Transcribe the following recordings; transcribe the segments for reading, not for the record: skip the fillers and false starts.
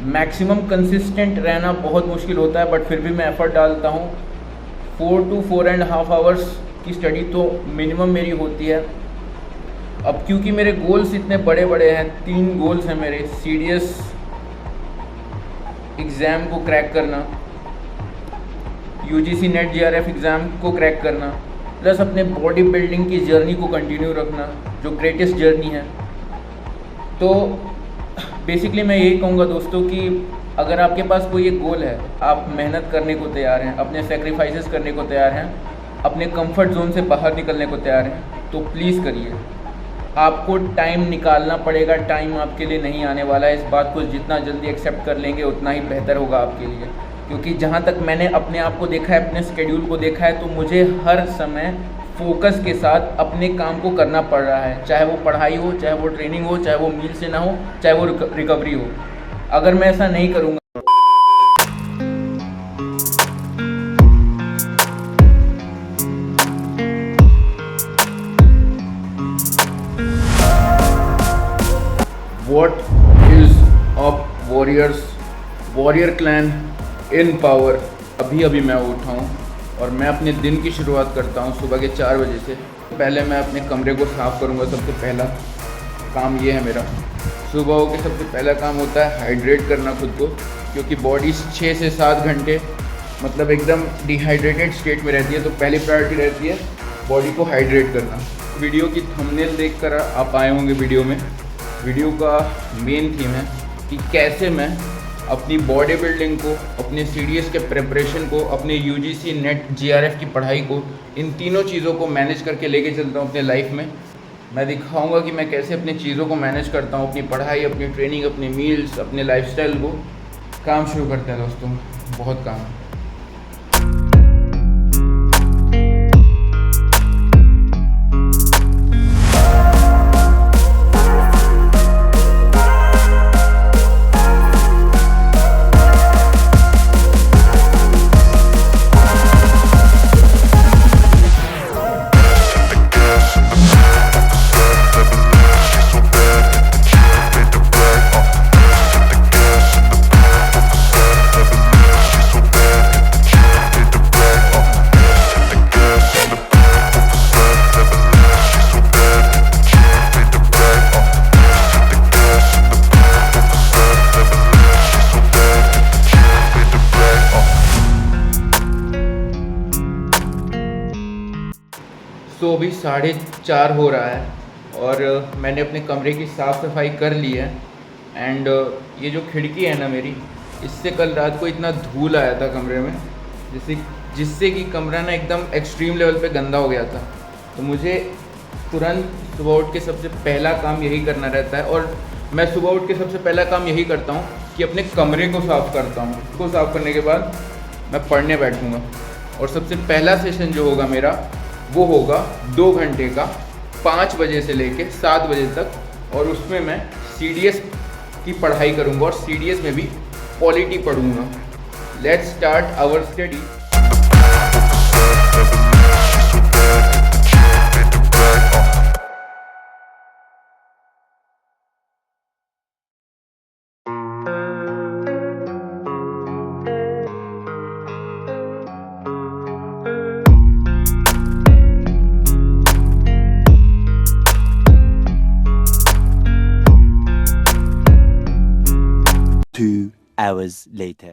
Maximum consistent रहना बहुत मुश्किल होता है, बट फिर भी मैं एफ़र्ट डालता हूँ। 4 to 4.5 आवर्स की स्टडी तो मिनिमम मेरी होती है। अब क्योंकि मेरे गोल्स इतने बड़े बड़े हैं, 3 गोल्स हैं मेरे। CDS एग्ज़ाम को क्रैक करना, UGC नेट JRF एग्ज़ाम को क्रैक करना, प्लस अपने बॉडी बिल्डिंग की जर्नी को कंटिन्यू रखना, जो ग्रेटेस्ट जर्नी है। तो बेसिकली मैं यही कहूँगा दोस्तों कि अगर आपके पास कोई एक गोल है, आप मेहनत करने को तैयार हैं, अपने सेक्रीफाइसेस करने को तैयार हैं, अपने कंफर्ट जोन से बाहर निकलने को तैयार हैं, तो प्लीज़ करिए। आपको टाइम निकालना पड़ेगा, टाइम आपके लिए नहीं आने वाला है। इस बात को जितना जल्दी एक्सेप्ट कर लेंगे उतना ही बेहतर होगा आपके लिए। क्योंकि जहाँ तक मैंने अपने आप को देखा है, अपने स्केड्यूल को देखा है, तो मुझे हर समय फोकस के साथ अपने काम को करना पड़ रहा है, चाहे वो पढ़ाई हो, चाहे वो ट्रेनिंग हो, चाहे वो मील से ना हो, चाहे वो रिकवरी हो। अगर मैं ऐसा नहीं करूँगा, What is up warriors, warrior clan in power. अभी मैं उठा हूँ और मैं अपने दिन की शुरुआत करता हूँ सुबह के 4 बजे से। पहले मैं अपने कमरे को साफ़ करूँगा। सबसे पहला काम ये है मेरा। सुबह होकर सबसे पहला काम होता है हाइड्रेट करना खुद को, क्योंकि बॉडी 6 से 7 घंटे मतलब एकदम डिहाइड्रेटेड स्टेट में रहती है। तो पहली प्रायोरिटी रहती है बॉडी को हाइड्रेट करना। वीडियो की थंबनेल देखकर आप आए होंगे वीडियो का मेन थीम है कि कैसे मैं अपनी बॉडी बिल्डिंग को, अपने CDS के प्रिपरेशन को, अपने UGC नेट JRF की पढ़ाई को, इन तीनों चीज़ों को मैनेज करके लेके चलता हूँ अपने लाइफ में। मैं दिखाऊंगा कि मैं कैसे अपनी चीज़ों को मैनेज करता हूँ, अपनी पढ़ाई, अपनी ट्रेनिंग, अपने मील्स, अपने लाइफस्टाइल को। काम शुरू करते हैं दोस्तों, बहुत काम है। तो अभी 4:30 हो रहा है और मैंने अपने कमरे की साफ़ सफाई कर ली है। एंड ये जो खिड़की है ना मेरी, इससे कल रात को इतना धूल आया था कमरे में, जिससे कि कमरा ना एकदम एक्सट्रीम लेवल पे गंदा हो गया था। तो मुझे तुरंत सुबह उठ के सबसे पहला काम यही करना रहता है। और मैं सुबह उठ के सबसे पहला काम यही करता हूँ कि अपने कमरे को साफ़ करता हूँ। उसको साफ़ करने के बाद मैं पढ़ने बैठूँगा और सबसे पहला सेशन जो होगा मेरा वो होगा 2 घंटे का, 5 बजे से लेके 7 बजे तक। और उसमें मैं CDS की पढ़ाई करूँगा और CDS में भी पॉलिटी पढ़ूँगा। Let's start our study. Two hours later.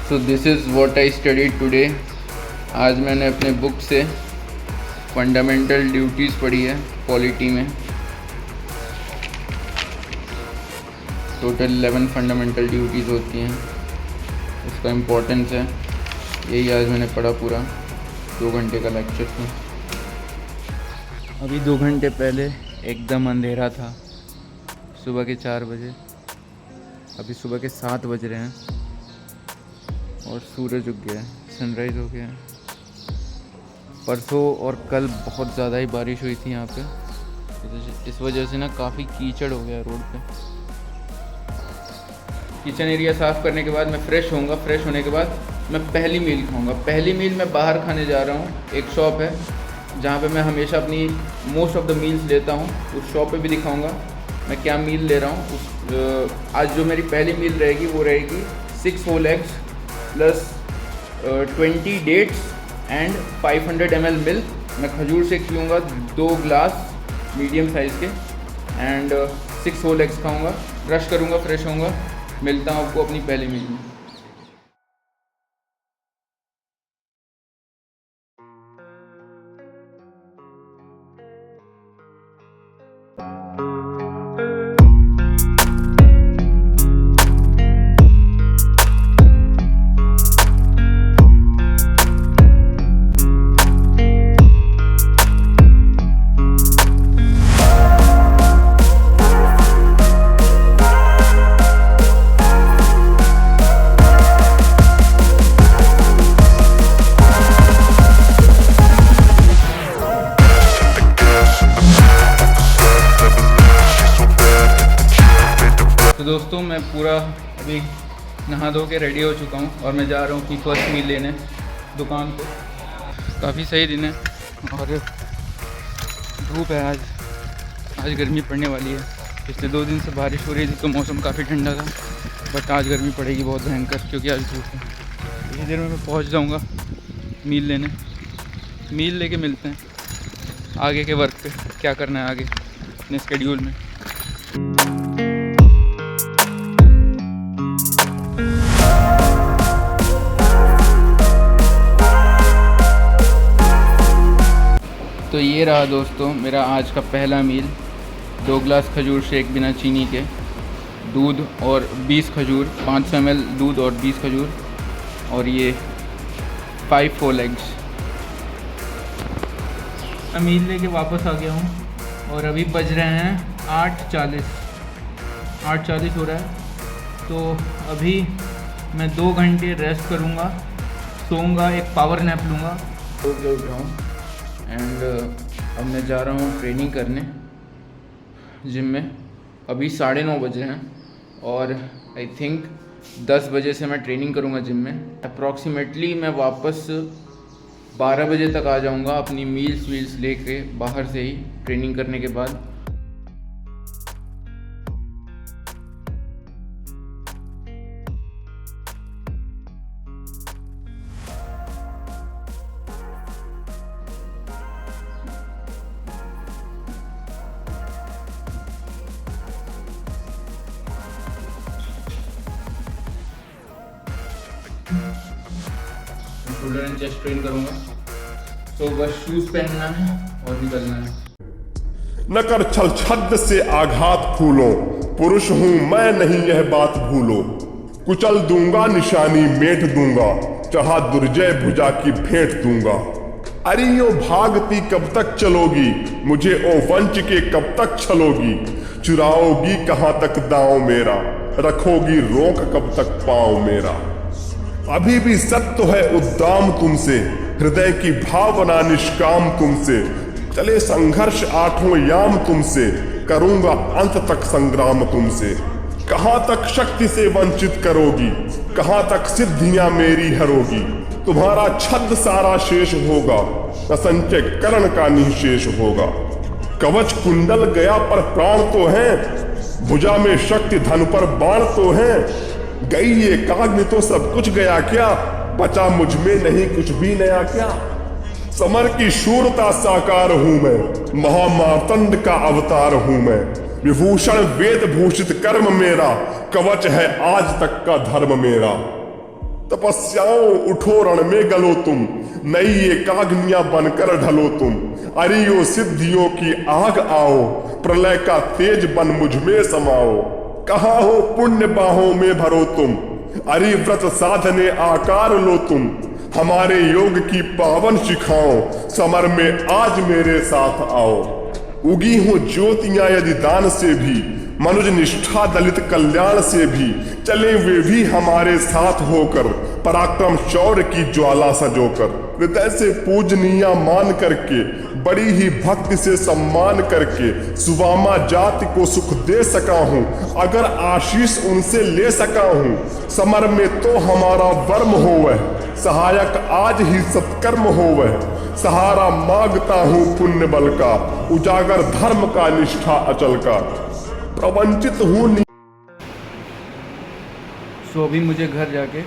So this is what I studied today. आज मैंने अपने बुक से फंडामेंटल ड्यूटीज़ पढ़ी है पॉलिटी में। टोटल 11 फंडामेंटल ड्यूटीज़ होती हैं, उसका इम्पोर्टेंस है। यही आज मैंने पढ़ा पूरा 2 घंटे का लेक्चर था। अभी 2 घंटे पहले एकदम अंधेरा था, सुबह के 4 बजे। अभी सुबह के 7 बज रहे हैं और सूरज उग गया है, सनराइज़ हो गया है। परसों और कल बहुत ज़्यादा ही बारिश हुई थी यहाँ पे, इस वजह से ना काफ़ी कीचड़ हो गया रोड पे। किचन एरिया साफ़ करने के बाद मैं फ़्रेश होऊंगा। फ्रेश होने के बाद मैं पहली मील खाऊंगा। पहली मील मैं बाहर खाने जा रहा हूँ। एक शॉप है जहाँ पे मैं हमेशा अपनी मोस्ट ऑफ द मील्स लेता हूँ। उस शॉप पे भी दिखाऊंगा मैं क्या मील ले रहा हूँ। आज जो मेरी पहली मील रहेगी वो रहेगी 6 whole eggs plus 20 dates and 500 ml milk. मैं खजूर शेक पीऊँगा 2 ग्लास मीडियम साइज़ के एंड 6 होल एग्स खाऊँगा। ब्रश करूँगा, फ्रेश होऊंगा। मिलता हूँ आपको अपनी पहली मील में। दोस्तों मैं पूरा अभी नहा धो के रेडी हो चुका हूँ और मैं जा रहा हूँ अपनी फर्स्ट मील लेने दुकान पे। काफ़ी सही दिन है और धूप है। आज गर्मी पड़ने वाली है। पिछले 2 दिन से बारिश हो रही थी तो मौसम काफ़ी ठंडा था, बट आज गर्मी पड़ेगी बहुत भयंकर क्योंकि आज धूप है। इतनी देर में मैं पहुँच जाऊँगा मील लेने। मील लेके मिलते हैं आगे के वर्क पे, क्या करना है आगे अपने स्केड्यूल में। तो ये रहा दोस्तों मेरा आज का पहला मील। 2 ग्लास खजूर शेक बिना चीनी के, दूध और 20 खजूर, 500 ml दूध और 20 खजूर, और ये 5 होल एग्स। मैं मील लेके वापस आ गया हूँ और अभी बज रहे हैं 8:40 हो रहा है। तो अभी मैं 2 घंटे रेस्ट करूँगा, सोऊंगा, एक पावर नैप लूँगा। तो उठ रहा हूँ एंड अब मैं जा रहा हूँ ट्रेनिंग करने जिम में। अभी 9:30 बजे हैं और आई थिंक 10 बजे से मैं ट्रेनिंग करूँगा जिम में। अप्रॉक्सीमेटली मैं वापस 12 बजे तक आ जाऊँगा अपनी मील्स लेके बाहर से ही ट्रेनिंग करने के बाद। शोल्डर एंड चेस्ट ट्रेन करूंगा। तो बस शूज पहनना है और निकलना है। न कर छल छद्म से आघात फूलो, पुरुष हूं मैं नहीं यह बात भूलो। कुचल दूंगा निशानी मेट दूंगा, चढ़ा दुर्जय भुजा की भेंट दूंगा। अरे यो भागती कब तक चलोगी, मुझे ओ वंच के कब तक छलोगी। चुराओगी कहां तक दांव मेरा, रखोगी रोक कब तक पांव मेरा। अभी भी सत्य है उद्दाम तुमसे, हृदय की भावना निष्काम तुमसे। चले संघर्ष 8 याम तुमसे, करूंगा अंत तक संग्राम तुमसे। कहां तक शक्ति से वंचित करोगी, कहां तक सिद्धियां मेरी हरोगी। तुम्हारा छद्म सारा शेष होगा, न संचय करण का निशेष होगा। कवच कुंडल गया पर प्राण तो है, भुजा में शक्ति धन पर बाण तो है। गई ये काग्नि तो सब कुछ गया क्या, बचा मुझ में नहीं कुछ भी नया क्या। समर की शूरता साकार हूं मैं, महामार्तंड का अवतार हूं मैं। विभूषण वेद भूषित कर्म मेरा, कवच है आज तक का धर्म मेरा। तपस्याओं उठो रण में गलो तुम, नई एकाग्नियां बनकर ढलो तुम। अरियो सिद्धियों की आग आओ, प्रलय का तेज बन मुझ में समाओ। कहाँ हो पुण्य बाहों में भरो तुम, अरिव्रत साधने आकार लो तुम। हमारे योग की पावन शिखाओं, समर में आज मेरे साथ आओ। उगी हूँ ज्योतियां यदि दान से भी, मनुज निष्ठा दलित कल्याण से भी। चले वे भी हमारे साथ होकर, पराक्रम शौर्य की ज्वाला सजोकर। हृदय से पूजनीय मान करके, बड़ी ही भक्ति से सम्मान करके सुवामा जाति को सुख दे सका हूँ। अगर आशीष उनसे ले सका हूँ, समर में तो हमारा वर्म होवै, सहायक आज ही सत्कर्म होवै। सहारा मांगता हूँ पुण्य बल का, उजागर धर्म का निष्ठा अचल का, प्रवंचित हूँ। सो अभी मुझे घर जाके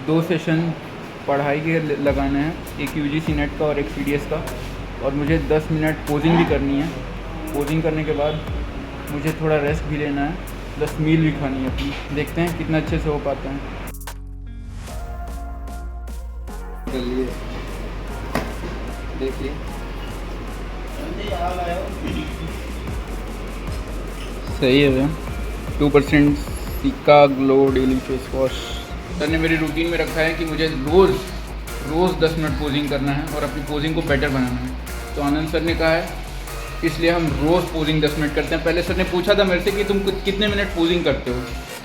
2 सेशन पढ़ाई के लगाना है, एक UGC नेट का और एक CDS का, और मुझे 10 मिनट पोजिंग भी करनी है। पोजिंग करने के बाद मुझे थोड़ा रेस्ट भी लेना है, प्लस मील भी खानी है अपनी। देखते हैं कितना अच्छे से हो पाता है। चलिए देखिए, सही है भैया। 2% सिका glow daily face wash. Sir ने मेरी रूटीन में रखा है कि मुझे रोज़ 10 मिनट पोजिंग करना है और अपनी पोजिंग को बेटर बनाना है। तो आनंद सर ने कहा है, इसलिए हम रोज़ पोजिंग 10 मिनट करते हैं। पहले सर ने पूछा था मेरे से कि तुम कितने मिनट पोजिंग करते हो,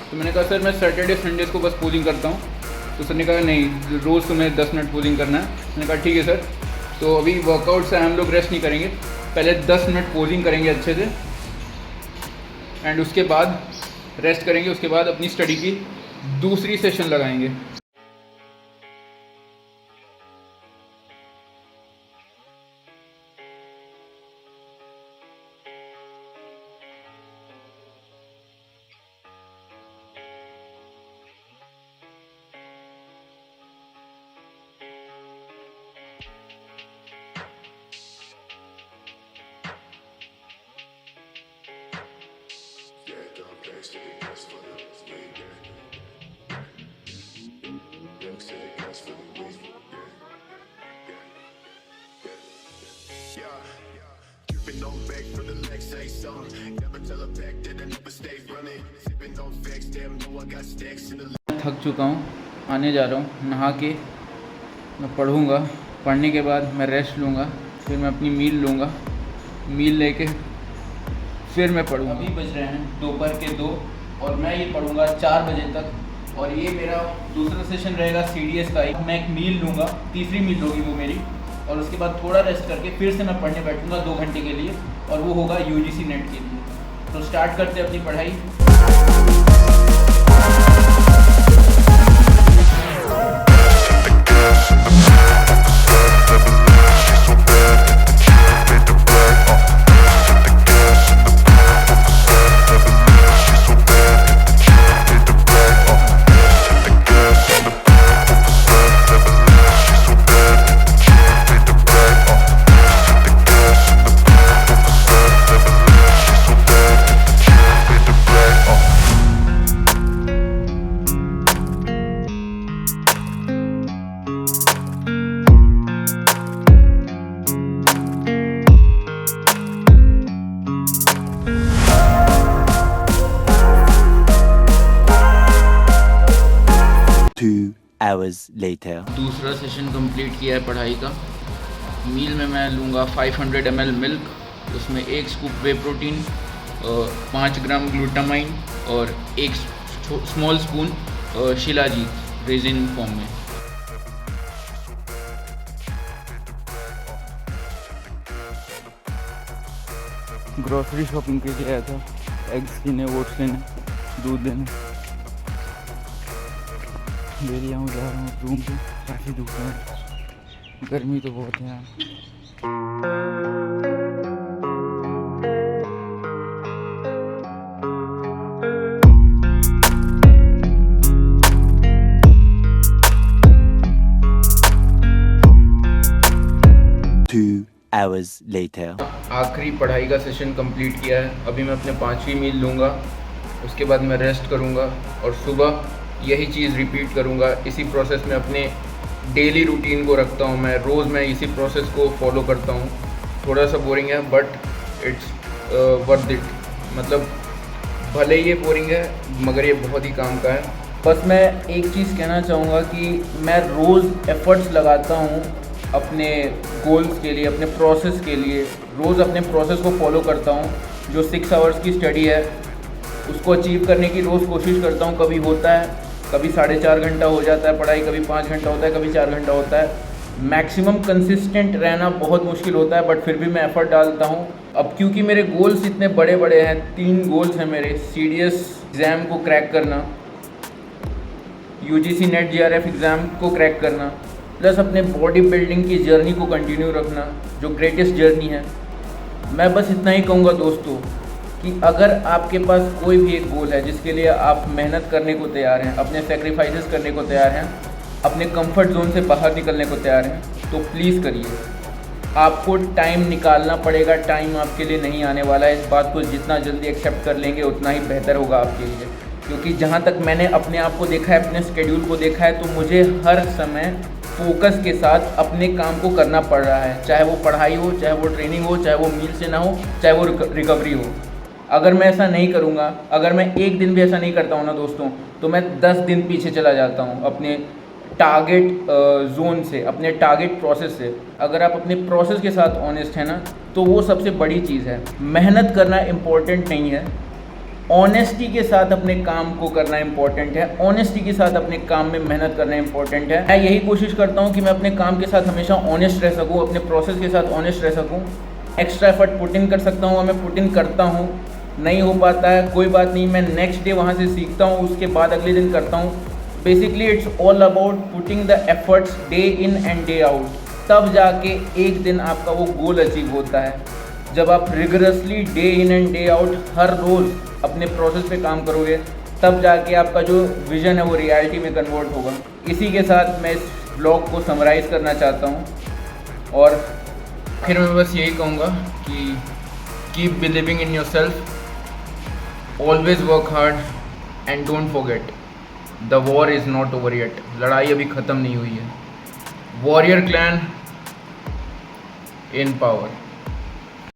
तो मैंने कहा सर मैं सैटरडे संडेज़ को बस पोजिंग करता हूँ। तो सर ने कहा नहीं, रोज़ तुम्हें 10 मिनट पोजिंग करना है। मैंने कहा ठीक है सर। तो अभी वर्कआउट से हम लोग रेस्ट नहीं करेंगे, पहले 10 मिनट पोजिंग करेंगे अच्छे से, एंड उसके बाद रेस्ट करेंगे। उसके बाद अपनी स्टडी की दूसरी सेशन लगाएंगे। थक चुका हूँ, आने जा रहा हूँ। नहा के मैं पढ़ूँगा, पढ़ने के बाद मैं रेस्ट लूँगा, फिर मैं अपनी मील लूँगा, मील लेके फिर मैं पढ़ूँगा। अभी बज रहे हैं दोपहर के 2 और मैं ये पढ़ूँगा 4 बजे तक। और ये मेरा दूसरा सेशन रहेगा CDS का। मैं एक मील लूँगा, तीसरी मील होगी वो मेरी, और उसके बाद थोड़ा रेस्ट करके फिर से मैं पढ़ने बैठूँगा 2 घंटे के लिए, और वो होगा UGC नेट के लिए। तो स्टार्ट करते हैं अपनी पढ़ाई। hours later. दूसरा सेशन कंप्लीट किया है पढ़ाई का। मील में मैं लूँगा 500 ml मिल्क, उसमें 1 स्कूप वे प्रोटीन, 5 ग्राम ग्लूटामाइन और 1 small spoon shilajit resin form में। ग्रॉसरी शॉपिंग के लिए आया था, एग्स लेने, ओट्स लेने, दूध लेने। डेली आऊँ जा रहा हूँ रूम पे, काफ़ी धूप है, गर्मी तो बहुत है यहाँ। hours later. आखिरी पढ़ाई का सेशन कंप्लीट किया है। अभी मैं अपने 5वीं मील लूँगा, उसके बाद मैं रेस्ट करूँगा और सुबह यही चीज़ रिपीट करूँगा। इसी प्रोसेस में अपने डेली रूटीन को रखता हूँ मैं, रोज़ मैं इसी प्रोसेस को फॉलो करता हूँ। थोड़ा सा बोरिंग है बट इट्स वर्थ इट। मतलब भले ही ये बोरिंग है मगर ये बहुत ही काम का है। बस मैं एक चीज़ कहना चाहूँगा कि मैं रोज़ एफ़र्ट्स लगाता हूँ अपने गोल्स के लिए, अपने प्रोसेस के लिए। रोज़ अपने प्रोसेस को फॉलो करता हूँ। जो 6 आवर्स की स्टडी है उसको अचीव करने की रोज़ कोशिश करता हूँ। कभी होता है, कभी 4.5 घंटा हो जाता है पढ़ाई, कभी 5 घंटा होता है, कभी 4 घंटा होता है। मैक्सिमम कंसिस्टेंट रहना बहुत मुश्किल होता है, बट फिर भी मैं एफर्ट डालता हूँ। अब क्योंकि मेरे गोल्स इतने बड़े बड़े हैं, 3 गोल्स हैं मेरे। CDS एग्ज़ाम को क्रैक करना, UGC नेट JRF एग्ज़ाम को क्रैक करना, प्लस अपने बॉडी बिल्डिंग की जर्नी को कंटिन्यू रखना, जो ग्रेटेस्ट जर्नी है। मैं बस इतना ही कहूँगा दोस्तों कि अगर आपके पास कोई भी एक गोल है जिसके लिए आप मेहनत करने को तैयार हैं, अपने सेक्रीफाइसेस करने को तैयार हैं, अपने कंफर्ट जोन से बाहर निकलने को तैयार हैं, तो प्लीज़ करिए। आपको टाइम निकालना पड़ेगा, टाइम आपके लिए नहीं आने वाला है। इस बात को जितना जल्दी एक्सेप्ट कर लेंगे उतना ही बेहतर होगा आपके लिए, क्योंकि जहाँ तक मैंने अपने आप को देखा है, अपने स्केड्यूल को देखा है, तो मुझे हर समय फोकस के साथ अपने काम को करना पड़ रहा है, चाहे वो पढ़ाई हो, चाहे वो ट्रेनिंग हो, चाहे वो मील से ना हो, चाहे वो रिकवरी हो। अगर मैं ऐसा नहीं करूँगा, अगर मैं एक दिन भी ऐसा नहीं करता हूँ ना दोस्तों, तो मैं 10 दिन पीछे चला जाता हूँ अपने टारगेट जोन से, अपने टारगेट प्रोसेस से। अगर आप अपने प्रोसेस के साथ ऑनेस्ट हैं ना, तो वो सबसे बड़ी चीज़ है। मेहनत करना इम्पोर्टेंट नहीं है, ऑनेस्टी के साथ अपने काम को करना इम्पोर्टेंट है। ऑनेस्टी के साथ अपने काम में मेहनत करना इम्पोर्टेंट है। मैं यही कोशिश करता हूँ कि मैं अपने काम के साथ हमेशा ऑनेस्ट रह सकूँ, अपने प्रोसेस के साथ ऑनेस्ट रह सकूँ। एक्स्ट्रा एफर्ट पुट इन कर सकता हूँ, मैं पुट इन करता हूँ। नहीं हो पाता है, कोई बात नहीं, मैं नेक्स्ट डे वहाँ से सीखता हूँ, उसके बाद अगले दिन करता हूँ। Basically it's all about putting the efforts day in and day out. तब जाके एक दिन आपका वो गोल अचीव होता है। जब आप rigorously day in and day out हर रोज़ अपने प्रोसेस पे काम करोगे, तब जाके आपका जो विज़न है वो रियलिटी में कन्वर्ट होगा। इसी के साथ मैं इस ब्लॉग को समराइज़ करना चाहता हूँ, और फिर मैं बस यही कहूँगा कि keep believing in your self, always work hard and don't forget the war is not over yet. लड़ाई अभी ख़त्म नहीं हुई है। वॉरियर क्लैन इन पावर।